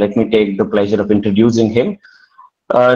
let me take the pleasure of introducing him.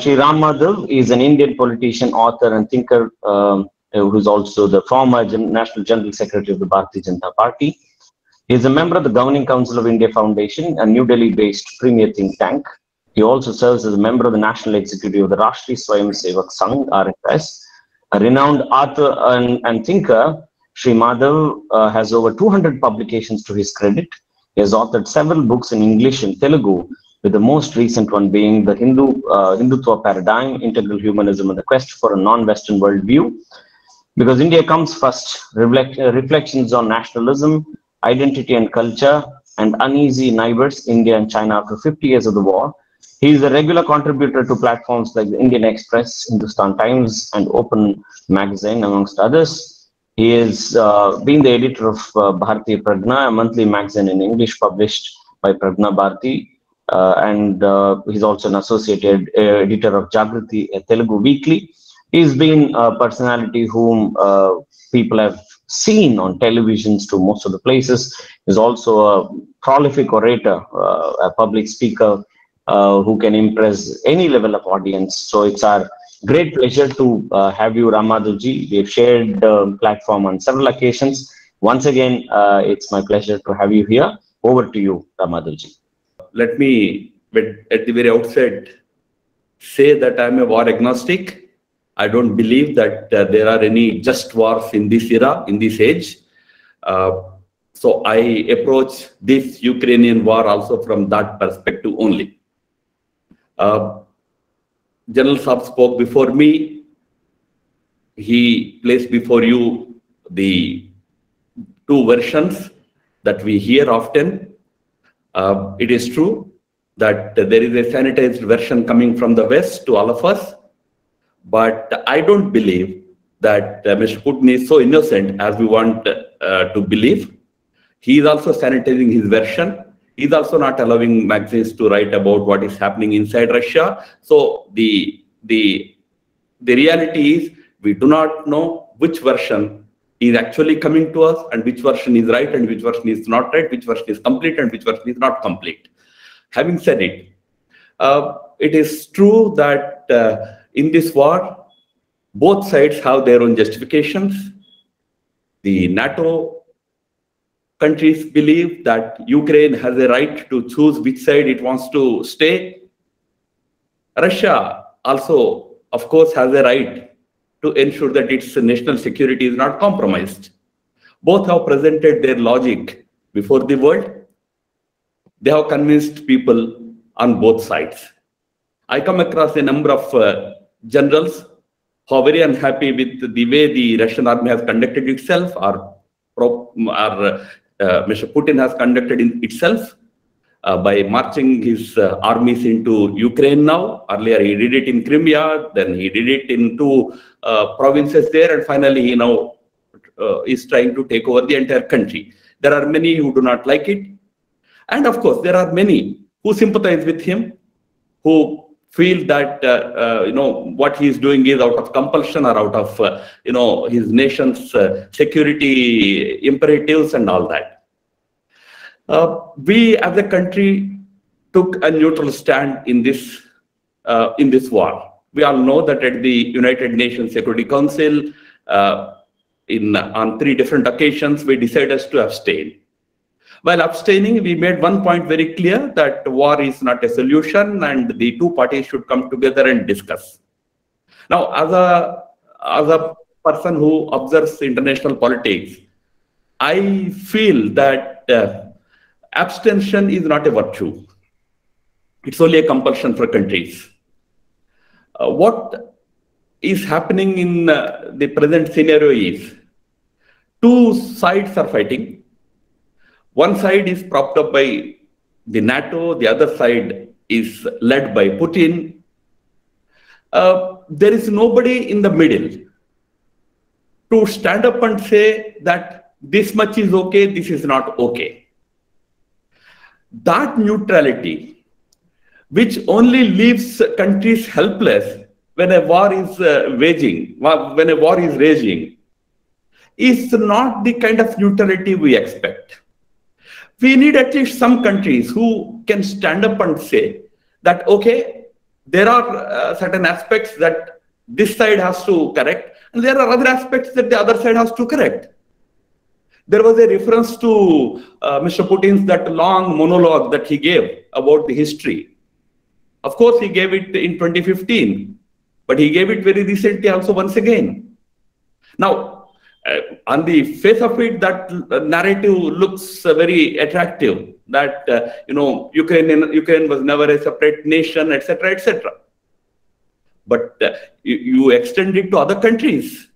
Shri Ram Madhav is an Indian politician, author, and thinker who is also the former National General Secretary of the Bharatiya Janata Party. He is a member of the Governing Council of India Foundation, a New Delhi-based premier think tank. He also serves as a member of the National Executive of the Rashtriya Swayam Sevak Sangh, RSS. A renowned author and thinker, Shri Madhav has over 200 publications to his credit. He has authored several books in English and Telugu, with the most recent one being the Hindutva Paradigm, Integral Humanism, and the Quest for a Non-Western Worldview. Because India comes first, reflections on nationalism, identity and culture, and uneasy neighbors, India and China after 50 years of the war. He is a regular contributor to platforms like the Indian Express, Hindustan Times, and Open Magazine, amongst others. He has been the editor of Bharatiya Prajna, a monthly magazine in English published by Prajna Bharati, and he's also an associated editor of Jagriti, a Telugu weekly. He's been a personality whom people have seen on televisions to most of the places. He's also a prolific orator, a public speaker who can impress any level of audience. So it's our great pleasure to have you, Ram Madhavji. We've shared the platform on several occasions. Once again, it's my pleasure to have you here. Over to you, Ram Madhavji. Let me, at the very outset, say that I'm a war agnostic. I don't believe that there are any just wars in this era, in this age. So I approach this Ukrainian war also from that perspective only. General Saab spoke before me. He placed before you the two versions that we hear often. It is true that there is a sanitized version coming from the West to all of us. But I don't believe that Mr. Putin is so innocent as we want to believe. He is also sanitizing his version. He is also not allowing magazines to write about what is happening inside Russia. So the reality is we do not know which version is actually coming to us and which version is right and which version is not right, which version is complete and which version is not complete. Having said it, it is true that in this war, both sides have their own justifications. The NATO countries believe that Ukraine has a right to choose which side it wants to stay. Russia also, of course, has a right to ensure that its national security is not compromised. Both have presented their logic before the world. They have convinced people on both sides. I come across a number of generals who are very unhappy with the way the Russian army has conducted itself, or Mr. Putin has conducted itself by marching his armies into Ukraine now. Earlier he did it in Crimea, then he did it in two provinces there, and finally he now is trying to take over the entire country. There are many who do not like it. And of course, there are many who sympathize with him, who feel that what he is doing is out of compulsion or out of his nation's security imperatives and all that. We as a country took a neutral stand in this war. We all know that at the United Nations Security Council, on 3 different occasions, we decided to abstain. While abstaining, we made one point very clear, that war is not a solution and the two parties should come together and discuss. Now, as a person who observes international politics, I feel that abstention is not a virtue. It's only a compulsion for countries. What is happening in the present scenario is, two sides are fighting. One side is propped up by the NATO, the other side is led by Putin. There is nobody in the middle to stand up and say that this much is okay, this is not okay. That neutrality, which only leaves countries helpless when a war is raging, is not the kind of neutrality we expect. we need at least some countries who can stand up and say that, okay, there are certain aspects that this side has to correct, and there are other aspects that the other side has to correct. There was a reference to Mr. Putin's that long monologue that he gave about the history. Of course, he gave it in 2015, but he gave it very recently also once again. Now, on the face of it, that narrative looks very attractive, that Ukraine was never a separate nation, etc., etc. But you extend it to other countries.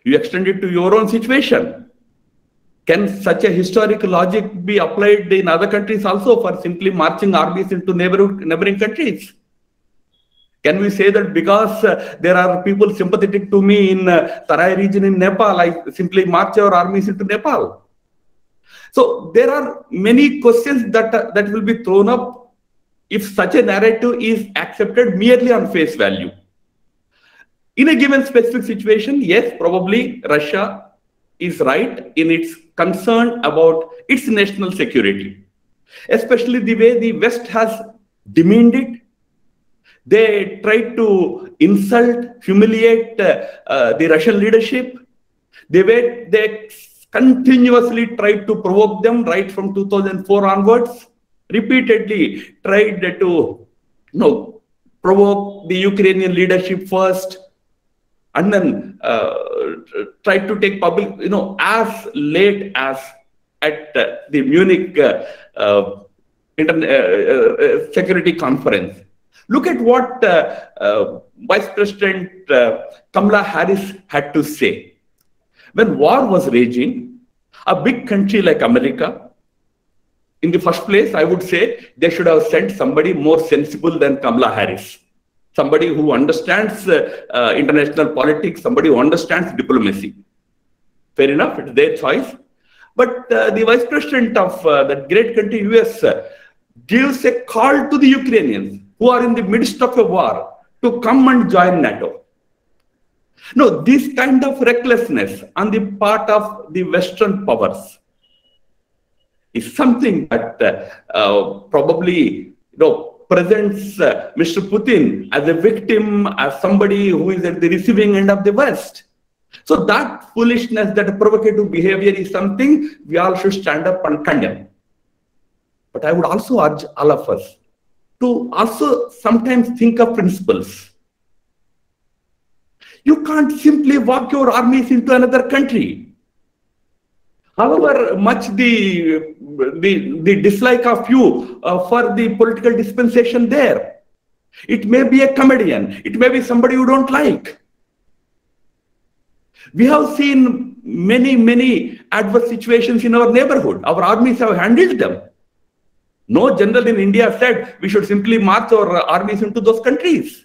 You extend it to your own situation. Can such a historical logic be applied in other countries also for simply marching armies into neighboring countries? Can we say that because there are people sympathetic to me in Tarai region in Nepal, I simply march our armies into Nepal? So there are many questions that will be thrown up if such a narrative is accepted merely on face value. In a given specific situation, yes, probably Russia is right in its concern about its national security, especially the way the West has demeaned it. They tried to insult, humiliate the Russian leadership. They continuously tried to provoke them right from 2004 onwards, repeatedly tried to provoke the Ukrainian leadership first, and then tried to take public, as late as at the Munich Security Conference. Look at what Vice President Kamala Harris had to say. When war was raging, a big country like America, in the first place, I would say they should have sent somebody more sensible than Kamala Harris. Somebody who understands international politics, somebody who understands diplomacy. Fair enough, it's their choice. But the Vice President of that great country, US, gives a call to the Ukrainians who are in the midst of a war to come and join NATO. No, this kind of recklessness on the part of the Western powers is something that probably presents Mr. Putin as a victim, as somebody who is at the receiving end of the West. So that foolishness, that provocative behavior is something we all should stand up and condemn. But I would also urge all of us to also sometimes think of principles. You can't simply walk your armies into another country. However much the dislike of you for the political dispensation there, it may be a comedian, it may be somebody you don't like. We have seen many adverse situations in our neighborhood. Our armies have handled them. No general in India said we should simply march our armies into those countries.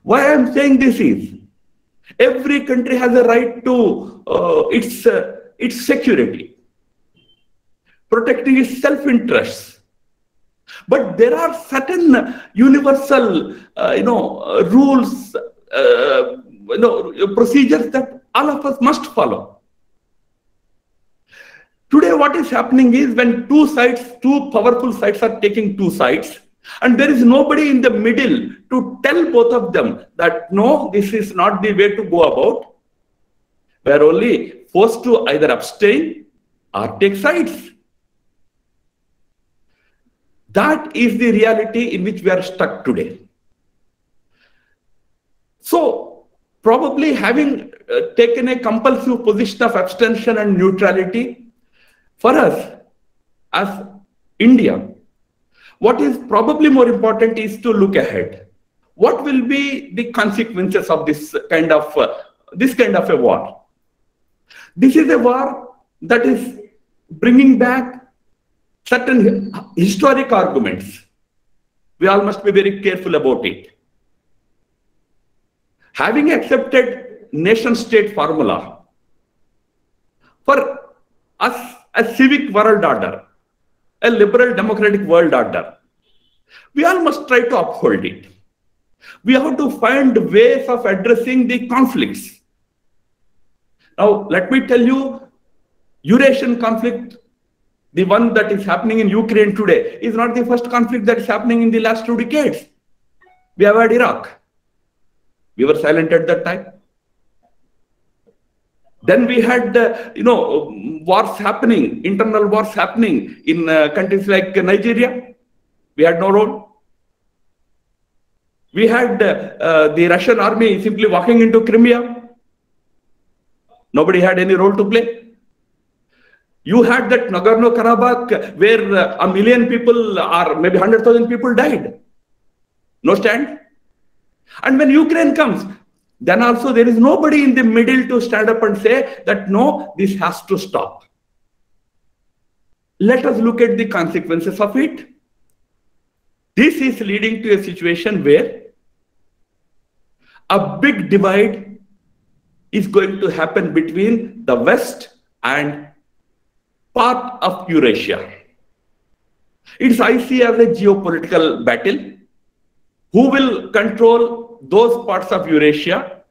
Why I am saying this is, every country has a right to its security, protecting its self-interests. But there are certain universal, rules, procedures that all of us must follow. Today, what is happening is when two powerful sides are taking two sides, and there is nobody in the middle to tell both of them that no, this is not the way to go about. We are only forced to either abstain or take sides. That is the reality in which we are stuck today. So, probably having taken a compulsive position of abstention and neutrality, for us as India, what is probably more important is to look ahead. What will be the consequences of this kind of a war? This is a war that is bringing back certain historic arguments. We all must be very careful about it. Having accepted nation-state formula, for us, a civic world order, a liberal democratic world order, we all must try to uphold it. We have to find ways of addressing the conflicts. Now, let me tell you, Eurasian conflict The one that is happening in Ukraine today is not the first conflict that is happening in the last 2 decades. We have had Iraq. We were silent at that time. Then we had, wars happening, internal wars happening in countries like Nigeria. We had no role. We had the Russian army simply walking into Crimea. Nobody had any role to play. You had that Nagorno-Karabakh where 1 million people or maybe 100,000 people died. No stand. And when Ukraine comes, then also there is nobody in the middle to stand up and say that no, this has to stop. Let us look at the consequences of it. This is leading to a situation where a big divide is going to happen between the West and part of Eurasia. I see as a geopolitical battle. Who will control those parts of Eurasia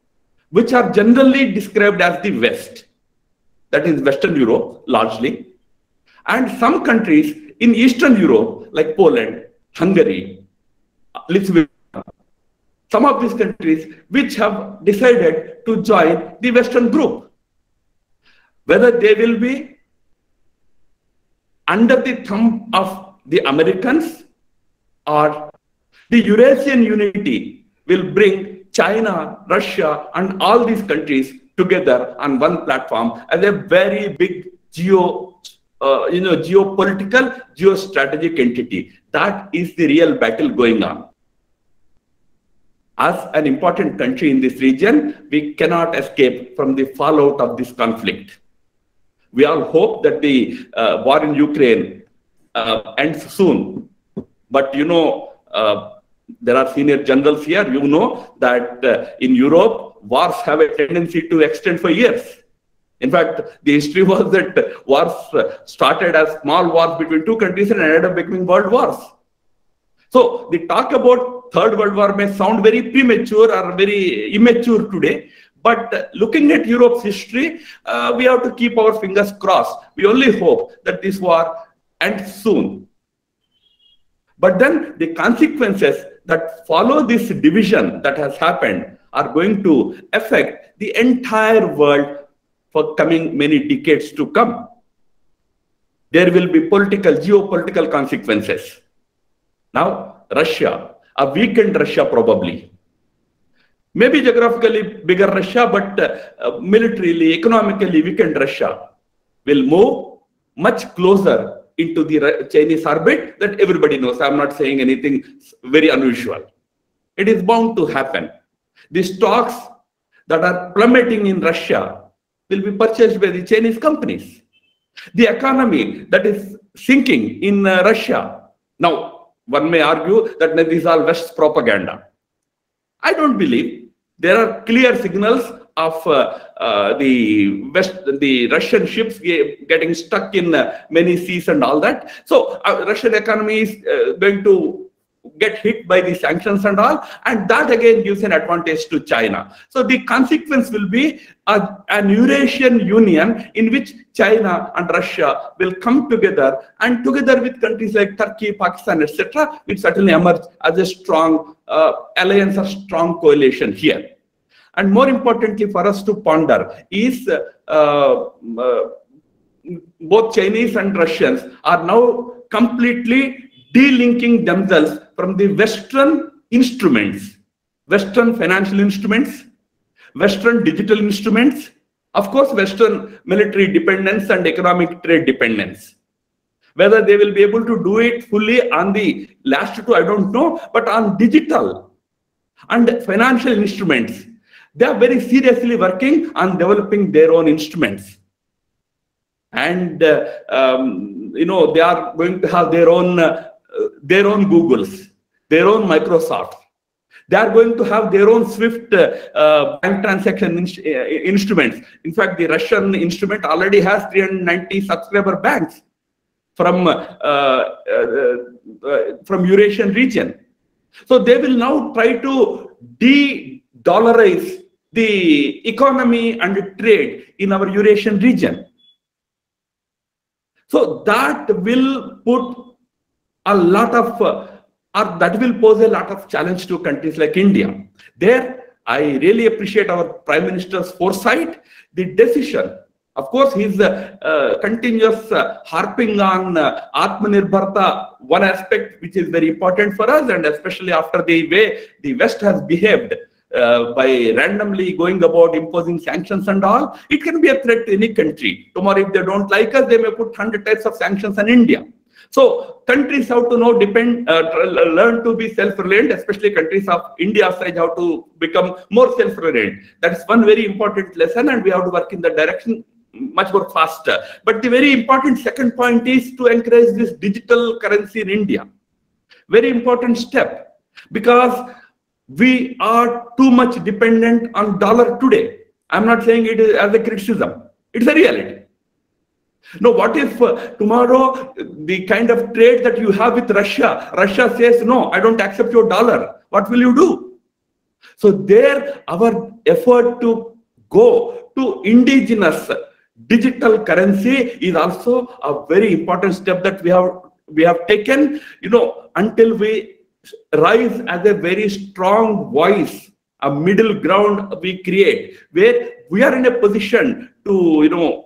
which are generally described as the West? That is Western Europe, largely. And some countries in Eastern Europe, like Poland, Hungary, Lithuania, some of these countries which have decided to join the Western group. Whether they will be under the thumb of the Americans or the Eurasian unity will bring China, Russia, and all these countries together on one platform as a very big geopolitical, geostrategic entity. That is the real battle going on. As an important country in this region, we cannot escape from the fallout of this conflict. We all hope that the war in Ukraine ends soon. But there are senior generals here. You know that in Europe, wars have a tendency to extend for years. In fact, the history was that wars started as small wars between two countries and ended up becoming world wars. So the talk about Third World War may sound very premature or very immature today. But looking at Europe's history, we have to keep our fingers crossed. We only hope that this war ends soon. But then the consequences that follow this division that has happened are going to affect the entire world for coming many decades to come. There will be political, geopolitical consequences. Now, Russia, a weakened Russia probably. Maybe geographically bigger Russia, but militarily, economically weakened Russia will move much closer into the Chinese orbit that everybody knows. I'm not saying anything very unusual. It is bound to happen. The stocks that are plummeting in Russia will be purchased by the Chinese companies. The economy that is sinking in Russia. Now, one may argue that this is all West's propaganda. I don't believe. There are clear signals of the Russian ships getting stuck in many seas and all that. So Russian economy is going to get hit by the sanctions and all, and that again gives an advantage to China. So the consequence will be an Eurasian union in which China and Russia will come together, and together with countries like Turkey, Pakistan, etc., will certainly emerge as a strong alliance, a strong coalition here. And more importantly for us to ponder is both Chinese and Russians are now completely delinking themselves from the Western instruments, Western financial instruments, Western digital instruments, of course, Western military dependence and economic trade dependence. Whether they will be able to do it fully on the last two, I don't know, but on digital and financial instruments, they are very seriously working on developing their own instruments. And, they are going to have their own Googles, their own Microsoft. They are going to have their own SWIFT bank transaction instruments. In fact, the Russian instrument already has 390 subscriber banks from Eurasian region. So they will now try to de-dollarize the economy and trade in our Eurasian region. So that will put a lot of, or that will pose a lot of challenge to countries like India. There, I really appreciate our Prime Minister's foresight, the decision. Of course, his continuous harping on Atmanirbharta, one aspect which is very important for us, and especially after the way the West has behaved by randomly going about imposing sanctions and all, it can be a threat to any country. Tomorrow, if they don't like us, they may put 100 types of sanctions on India. So countries have to now learn to be self-reliant, especially countries of India's size have to become more self-reliant. That's one very important lesson, and we have to work in that direction much more faster. But the very important second point is to encourage this digital currency in India. Very important step, because we are too much dependent on dollar today. I'm not saying it is as a criticism. It's a reality. Now, what if tomorrow the kind of trade that you have with Russia, Russia says, no, I don't accept your dollar. What will you do? So there, our effort to go to indigenous digital currency is also a very important step that we have taken, until we rise as a very strong voice, a middle ground we create, where we are in a position to,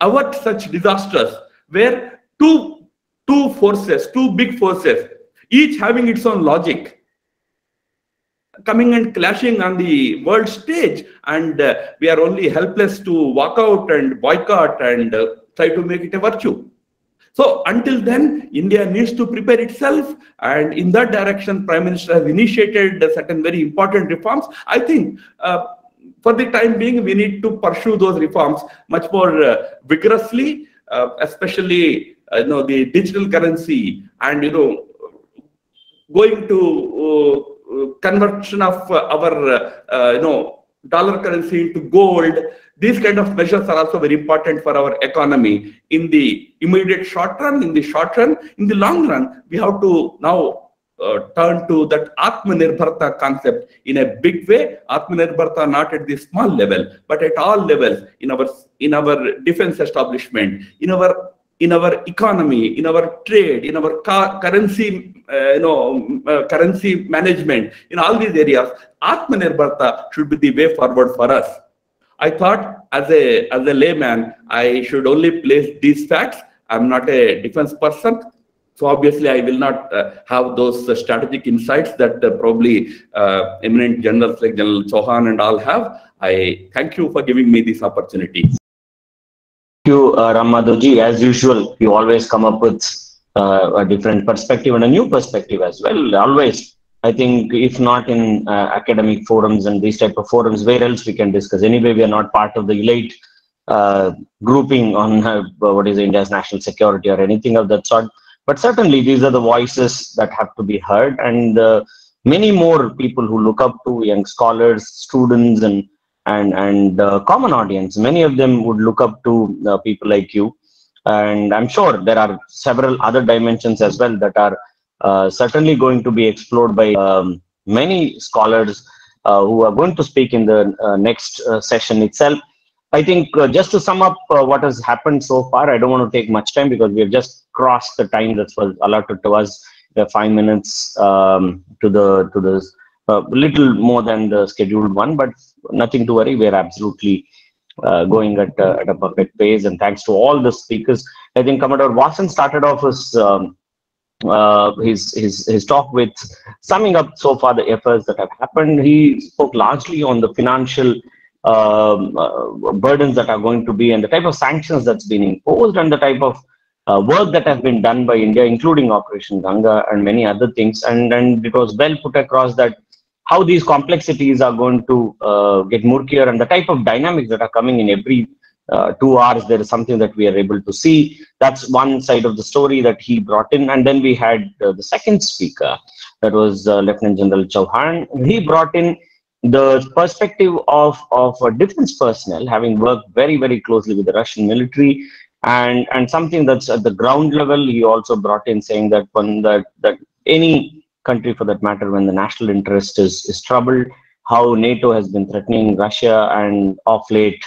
avert such disasters, where two big forces, each having its own logic, coming and clashing on the world stage, and we are only helpless to walk out and boycott and try to make it a virtue. So until then, India needs to prepare itself, and in that direction, Prime Minister has initiated certain very important reforms. I think for the time being, we need to pursue those reforms much more vigorously, especially the digital currency, and going to conversion of our dollar currency into gold. These kind of measures are also very important for our economy in the immediate short run. In the short run, in the long run, we have to now turn to that Atmanirbharta concept in a big way. Atmanirbharta not at the small level, but at all levels, in our defense establishment, in our economy, in our trade, in our currency, currency management, in all these areas. Atmanirbharta should be the way forward for us. I thought, as a layman, I should only place these facts. I'm not a defense person, so obviously I will not have those strategic insights that probably eminent generals like General Chauhan and all have. I thank you for giving me this opportunity. Thank you, Madhavji. As usual, you always come up with a different perspective and a new perspective as well. Always. I think if not in academic forums and these type of forums, where else we can discuss? Anyway, we are not part of the elite grouping on what is India's national security or anything of that sort. But certainly these are the voices that have to be heard, and many more people who look up to young scholars, students, and common audience. Many of them would look up to people like you, and I'm sure there are several other dimensions as well that are certainly going to be explored by many scholars who are going to speak in the next session itself. I think just to sum up what has happened so far, I don't want to take much time because we have just crossed the time that was allotted to us. 5 minutes to the little more than the scheduled one, but nothing to worry. We're absolutely going at a perfect pace, and thanks to all the speakers. I think Commodore Watson started off his talk with summing up so far the efforts that have happened. He spoke largely on the financial burdens that are going to be, and the type of sanctions that's been imposed, and the type of work that has been done by India, including Operation Ganga and many other things. And it was well put across that how these complexities are going to get murkier, and the type of dynamics that are coming in every 2 hours, there is something that we are able to see. That's one side of the story that he brought in. And then we had the second speaker, that was Lieutenant General Chauhan. He brought in the perspective of a defense personnel, having worked very, very closely with the Russian military, and something that's at the ground level. He also brought in saying that that any country for that matter, when the national interest is troubled, how NATO has been threatening Russia, and of late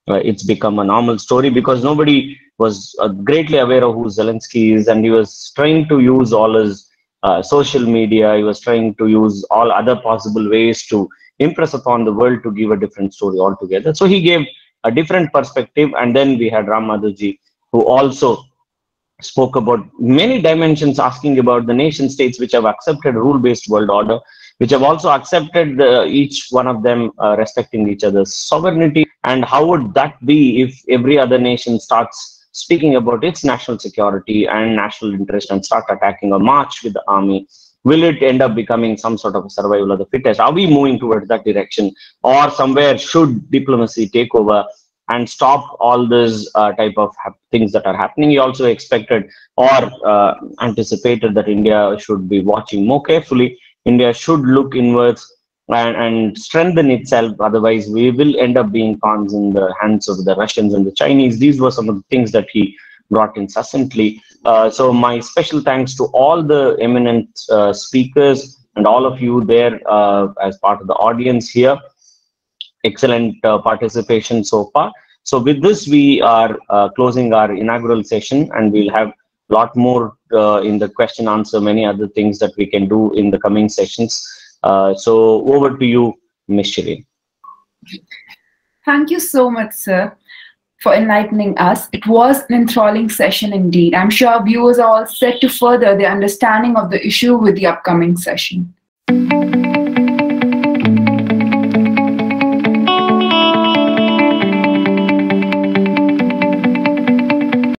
it's become a normal story because nobody was greatly aware of who Zelensky is, and he was trying to use all his social media. He was trying to use all other possible ways to impress upon the world to give a different story altogether. So he gave a different perspective. And then we had Ram Madhavji, who also spoke about many dimensions, asking about the nation states which have accepted a rule-based world order, which have also accepted each one of them respecting each other's sovereignty. And how would that be if every other nation starts speaking about its national security and national interest and start attacking or march with the army? Will it end up becoming some sort of a survival of the fittest? Are we moving towards that direction? Or somewhere should diplomacy take over and stop all this type of things that are happening? He also expected or anticipated that India should be watching more carefully. India should look inwards and strengthen itself. Otherwise, we will end up being pawns in the hands of the Russians and the Chinese. These were some of the things that he brought incessantly. So my special thanks to all the eminent speakers and all of you there as part of the audience here. Excellent participation so far. So with this, we are closing our inaugural session, and we'll have a lot more in the question answer, many other things that we can do in the coming sessions. So over to you, Ms. Shireen. Thank you so much, sir, for enlightening us. It was an enthralling session indeed. I'm sure our viewers are all set to further their understanding of the issue with the upcoming session.